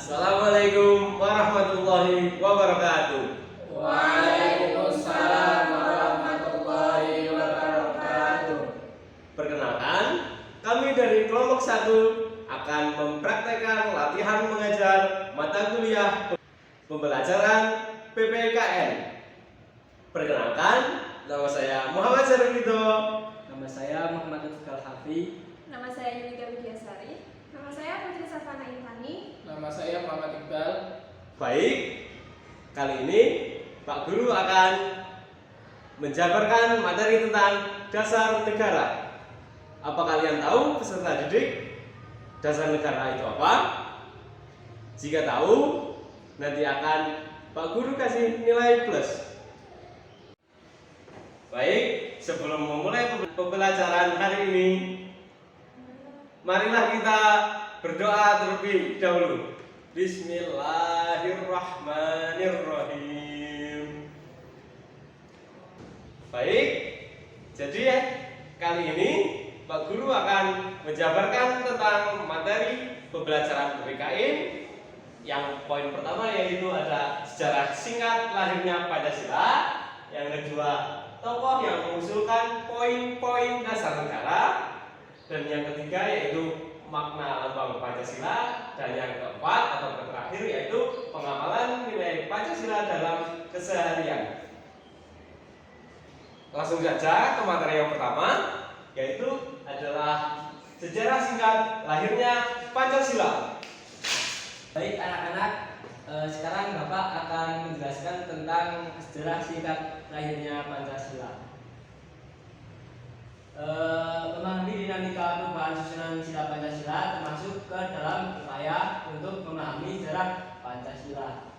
Assalamualaikum warahmatullahi wabarakatuh. Waalaikumsalam warahmatullahi wabarakatuh. Perkenalkan, kami dari kelompok 1 akan mempraktekkan latihan mengajar mata kuliah pembelajaran PPKN. Perkenalkan, nama saya Muhammad Syarifito. Nama saya Muhammad Abdul Hafi. Nama saya Yulika Widyasari. Nama saya Putri Safana Intani. Nama saya Muhammad Iqbal. Baik, kali ini Pak Guru akan menjabarkan materi tentang dasar negara. Apa kalian tahu peserta didik dasar negara itu apa? Jika tahu, nanti akan Pak Guru kasih nilai plus. Baik, sebelum memulai pembelajaran hari ini, marilah kita berdoa terlebih dahulu. Bismillahirrahmanirrahim. Baik, jadi kali ini Pak Guru akan menjabarkan tentang materi pembelajaran PPKN. Yang poin pertama yaitu ada sejarah singkat lahirnya Pancasila. Yang kedua, tokoh yang mengusulkan poin-poin dasar negara. Dan yang ketiga yaitu makna lambang Pancasila, dan yang keempat atau terakhir yaitu pengamalan nilai Pancasila dalam keseharian. Langsung saja ke materi yang pertama, yaitu adalah sejarah singkat lahirnya Pancasila. Baik anak-anak, sekarang Bapak akan menjelaskan tentang sejarah singkat lahirnya Pancasila. Memahami dinamika perubahan susunan sila Pancasila termasuk ke dalam upaya untuk memahami sejarah Pancasila.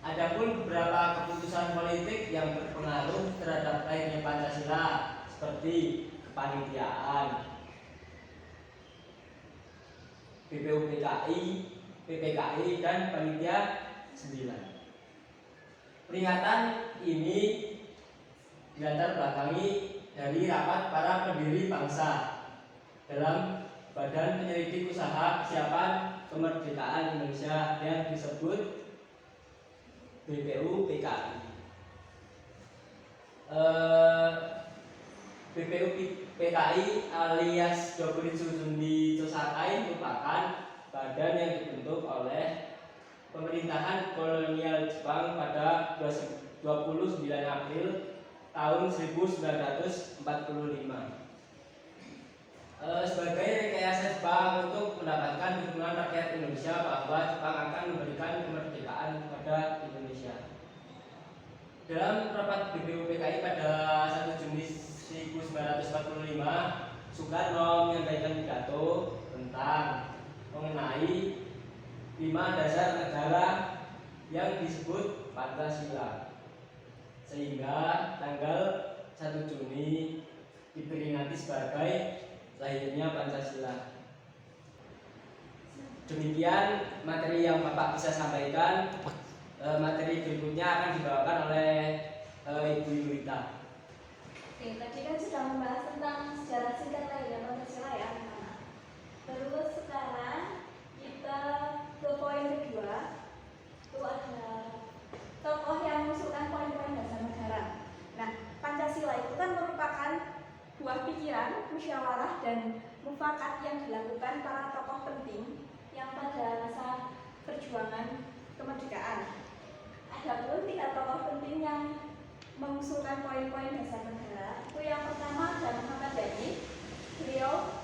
Adapun beberapa keputusan politik yang berpengaruh terhadap lahirnya Pancasila seperti kepanitiaan, PPKI dan Panitia 9. Peringatan ini dilatar belakangi dari rapat para pendiri bangsa dalam Badan Penyelidik Usaha Persiapan Kemerdekaan Indonesia yang disebut BPUPKI. BPUPKI alias Dokuritsusundi Cosakai merupakan badan yang dibentuk oleh pemerintahan kolonial Jepang pada 29 April tahun 1945 sebagai rekayasa Jepang untuk mendapatkan dukungan rakyat Indonesia bahwa Jepang akan memberikan kemerdekaan kepada Indonesia. Dalam rapat BPUPKI pada 1 Juni 1945, Soekarno menyampaikan pidato tentang mengenai 5 dasar negara yang disebut Pancasila, sehingga tanggal 1 Juni diperingati sebagai lahirnya Pancasila. Demikian materi yang Bapak bisa sampaikan. Materi berikutnya akan dibawakan oleh Ibu Yulita. Oke, tadi kan sudah membahas tentang sejarah singkat lahirnya Pancasila ya, anak-anak. Terus sekarang kita ke poin kedua. Itu ada tokoh yang mengusulkan poin-poin dasar negara. Nah, Pancasila itu kan merupakan buah pikiran, musyawarah, dan mufakat yang dilakukan para tokoh penting yang pada masa perjuangan kemerdekaan. Adapun 3 tokoh penting yang mengusulkan poin-poin dasar negara, itu yang pertama adalah Muhammad Yani. Beliau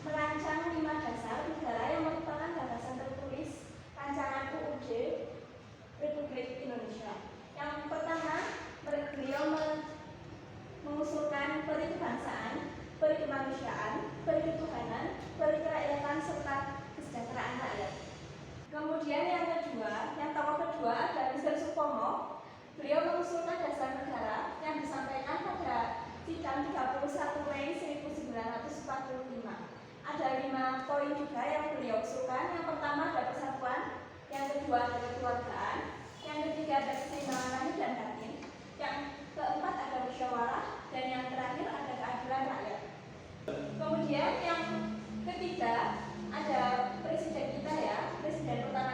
merancang 5 dasar negara yang merupakan gagasan tertulis rancangan UUD Republik Indonesia. Yang pertama, beliau mengusulkan peri kebangsaan, peri kemanusiaan, peri ketuhanan, peri kerakyatan, serta kesejahteraan rakyat. Kemudian yang kedua, yang tokoh kedua adalah Mr. Supomo. Beliau mengusulkan dasar negara yang disampaikan pada sidang 31 Mei 1945. Ada 5 poin juga yang beliau usulkan. Yang pertama ada persatuan, yang kedua ada kekeluargaan, yang ketiga ada keseimbangan lahir dan batin, yang keempat ada musyawarah, dan yang terakhir ada keadilan rakyat. Kemudian yang ketiga ada presiden kita ya, presiden pertama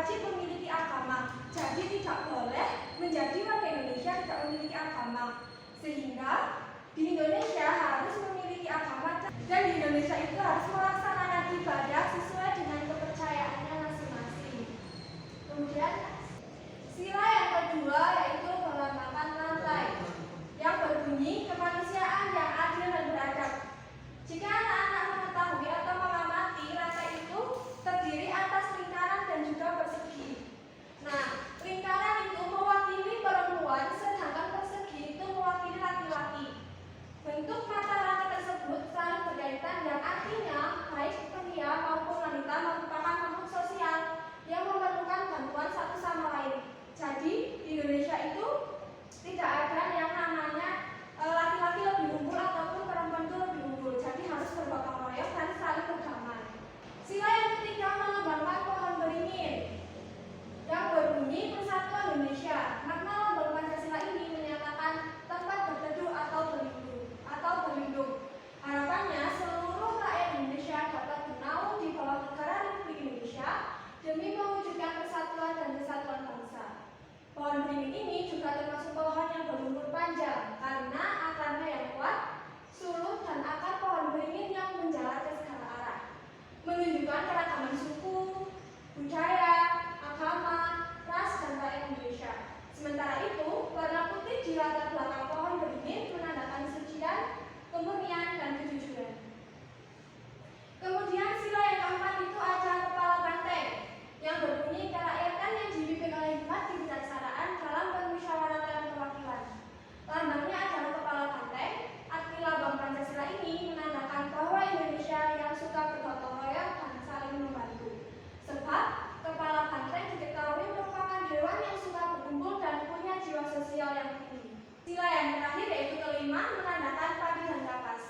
wajib memiliki agama. Jadi tidak boleh menjadi warga Indonesia tidak memiliki agama. Sehingga di Indonesia harus memiliki agama dan di Indonesia itu harus melaksanakan ibadah sesuai dengan kepercayaannya masing-masing. Kemudian sila yang kedua yaitu melambangkan rantai yang berbunyi kemanusiaan yang adil dan beradab. Jika anak-anak mengetahui atau mengamati rantai itu terdiri atas lingkaran dan juga persegi. Nah, lingkaran itu mewakili perempuan, sedangkan persegi itu mewakili laki-laki. Bentuk mata rantai tersebut saling berkaitan yang artinya baik pria maupun wanita merupakan makhluk sosial yang memerlukan bantuan satu sama lain. Jadi di Indonesia itu tidak ada yang namanya laki-laki lebih unggul ataupun perempuan itu lebih unggul. Jadi harus bergotong royong dan saling berdamai. Sila yang ketiga melambangkan pohon beringin yang berbunyi Persatuan Indonesia. Makna lambang Pancasila ini menyatakan tempat berteduh atau berlindung. Harapannya seluruh rakyat Indonesia dapat bernaung di bawah negara Republik Indonesia demi mewujudkan persatuan dan kesatuan bangsa. Pohon beringin ini juga termasuk pohon yang berumur panjang karena akarnya yang kuat, sulur dan akar pohon beringin yang menjalar ke segala arah, menunjukkan keragaman suku, budaya, agama, ras, dan rakyat Indonesia. Sementara itu, warna putih di latar belakang pohon beringin menandakan kesucian, kemurnian, dan kejujuran. Kemudian sila yang keempat itu ada kepala banteng yang berbunyi kerakyatan yang dipimpin oleh hikmat kebijaksanaan dalam permusyawaratan perwakilan. Lambangnya adalah kepala banteng. Arti lambang Pancasila ini menandakan bahwa Indonesia yang suka bergotong royong dan saling membantu. Sebab kepala banteng diketahui merupakan hewan yang suka berkumpul dan punya jiwa sosial yang tinggi. Sila yang terakhir yaitu kelima menandakan padi dan kapas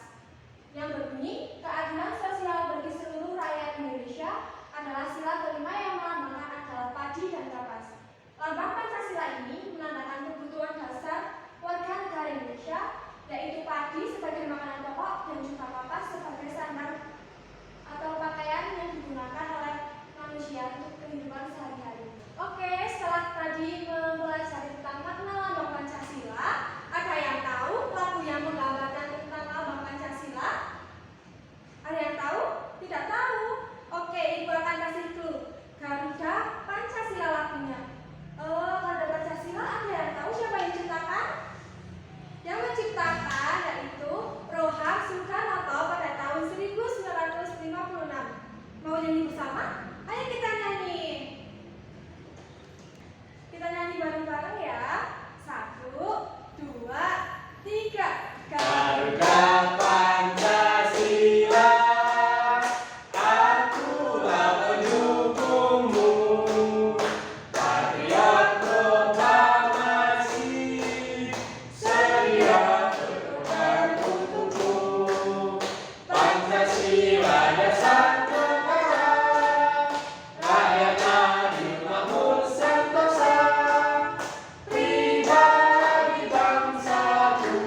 yang berbunyi keadilan sosial bagi seluruh rakyat Indonesia adalah sila kelima yang melambangkan adalah padi dan kapas. Lambang Pancasila ini menandakan kebutuhan dasar warga negara Indonesia yaitu padi sebagai makanan pokok dan juga kapas sebagai sandang atau pakaian yang digunakan oleh manusia untuk kehidupan sehari-hari. Oke, setelah tadi mempelajari tentang makna lambang Pancasila, ada yang tahu lagu yang menggambarkan tentang lambang Pancasila? Ada yang tahu? Tidak tahu? Oke, Ibu akan kasih clue. Garuda Pancasila lagunya. Garuda Pancasila ada yang tahu siapa yang ciptakan? Yang menciptakan yaitu Rohar Soekarno pada tahun 1956. Mau nyanyi bersama? Ayo kita nyanyi. Kita nyanyi bareng-bareng ya. 1, 2, 3. Garuda Pancasila, akulah pendukungmu, patriot proklamasi, sedia berkorban untukmu. Pancasila dasar negara, rakyat adil makmur sentosa, pribadi bangsaku.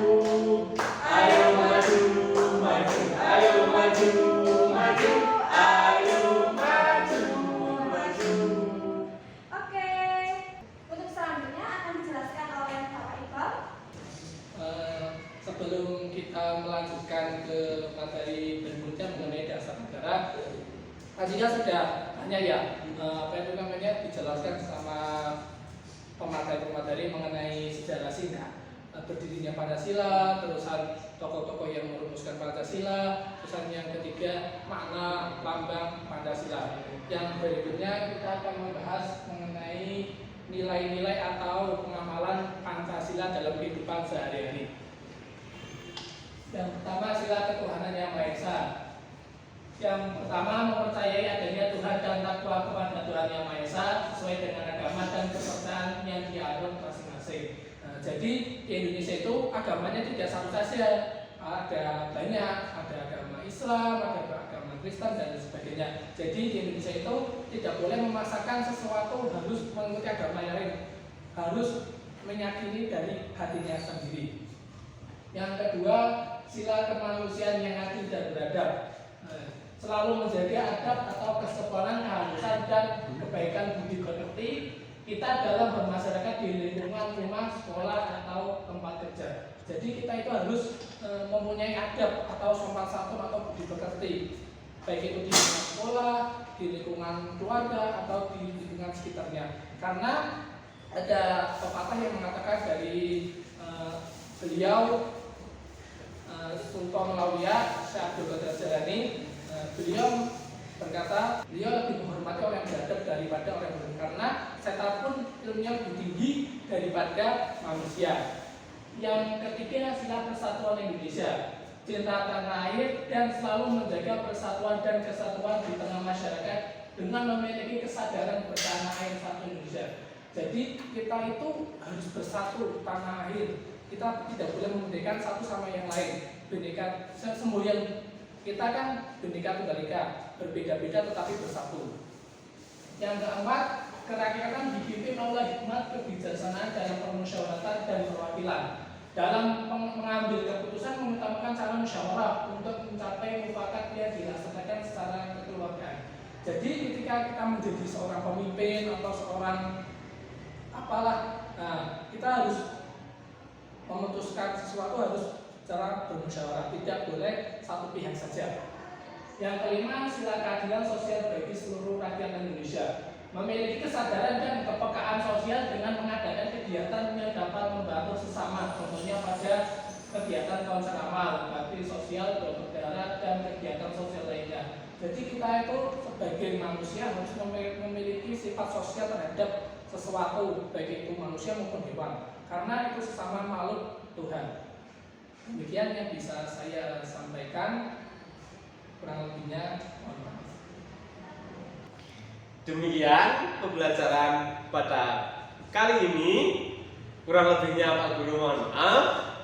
Ayo maju, maju, ayo maju, maju, ayo maju, maju. Oke. Untuk selanjutnya akan dijelaskan oleh Bapak Iqbal. Sebelum kita melanjutkan ke materi berikutnya mengenai dasar negara, tadinya sudah banyak ya dijelaskan sama pemateri-pemateri mengenai sejarah Sina, berdirinya Pancasila, terusan tokoh-tokoh yang merumuskan Pancasila, terusan yang ketiga makna lambang Pancasila. Yang berikutnya kita akan membahas mengenai nilai-nilai atau pengamalan Pancasila dalam kehidupan sehari-hari. Yang pertama sila ketuhanan yang Maha Esa. Yang pertama mempercayai adanya Tuhan dan takwa kepada Tuhan yang Maha Esa sesuai dengan agama dan kepercayaan yang dianut masing-masing. Jadi di Indonesia itu agamanya tidak satu saja, ada banyak, ada agama Islam, ada agama Kristen dan sebagainya. Jadi di Indonesia itu tidak boleh memaksakan sesuatu harus mengikuti agama yang lain, harus meyakini dari hatinya sendiri. Yang kedua, sila kemanusiaan yang adil dan beradab. Selalu menjaga adab atau kesopanan, keharusan dan perbaikan budi pekerti kita dalam bermasyarakat di lingkungan rumah, sekolah, atau tempat kerja. Jadi kita itu harus mempunyai adab atau sopan santun atau budi pekerti, baik itu di lingkungan sekolah, di lingkungan keluarga, atau di lingkungan sekitarnya. Karena ada pepatah yang mengatakan dari beliau Sultan Lawiyah Syekh Abdul Qadir Jailani, beliau berkata beliau lebih menghormati orang yang beradab daripada orang yang berilmu, karena setan pun ilmunya lebih tinggi daripada manusia. Yang ketiga, sila persatuan Indonesia, cinta tanah air dan selalu menjaga persatuan dan kesatuan di tengah masyarakat dengan memiliki kesadaran bertanah air satu Indonesia. Jadi kita itu harus bersatu tanah air. Kita tidak boleh membedakan satu sama yang lain. Bineka semboyan kita kan Bhinneka Tunggal Ika, berbeda-beda tetapi bersatu. Yang keempat, kerakyatan dipimpin oleh hikmat kebijaksanaan dalam permusyawaratan dan perwakilan. Dalam mengambil keputusan mengutamakan cara musyawarah untuk mencapai mufakat yang dilaksanakan secara kekeluargaan. Jadi ketika kita menjadi seorang pemimpin atau seorang apalah, kita harus memutuskan sesuatu harus secara bermusyawarah, tidak boleh satu pihak saja. Yang kelima, sila keadilan sosial bagi seluruh rakyat Indonesia, memiliki kesadaran dan kepekaan sosial dengan mengadakan kegiatan yang dapat membantu sesama, contohnya pada kegiatan konser amal, bakti sosial, donor darah, dan kegiatan sosial lainnya. Jadi kita itu sebagai manusia harus memiliki sifat sosial terhadap sesuatu, baik itu manusia maupun hewan, karena itu sesama makhluk Tuhan. Demikian yang bisa saya sampaikan, kurang lebihnya mohon maaf. Demikian pembelajaran pada kali ini, kurang lebihnya Pak Guru mohon maaf.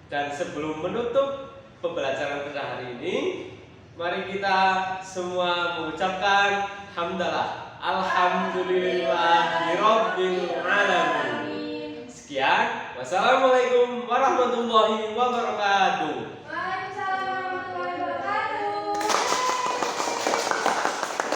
Dan sebelum menutup pembelajaran pada hari ini, mari kita semua mengucapkan hamdalah, alhamdulillahirabbil alamin. Sekian, wassalamualaikum warahmatullahi wabarakatuh.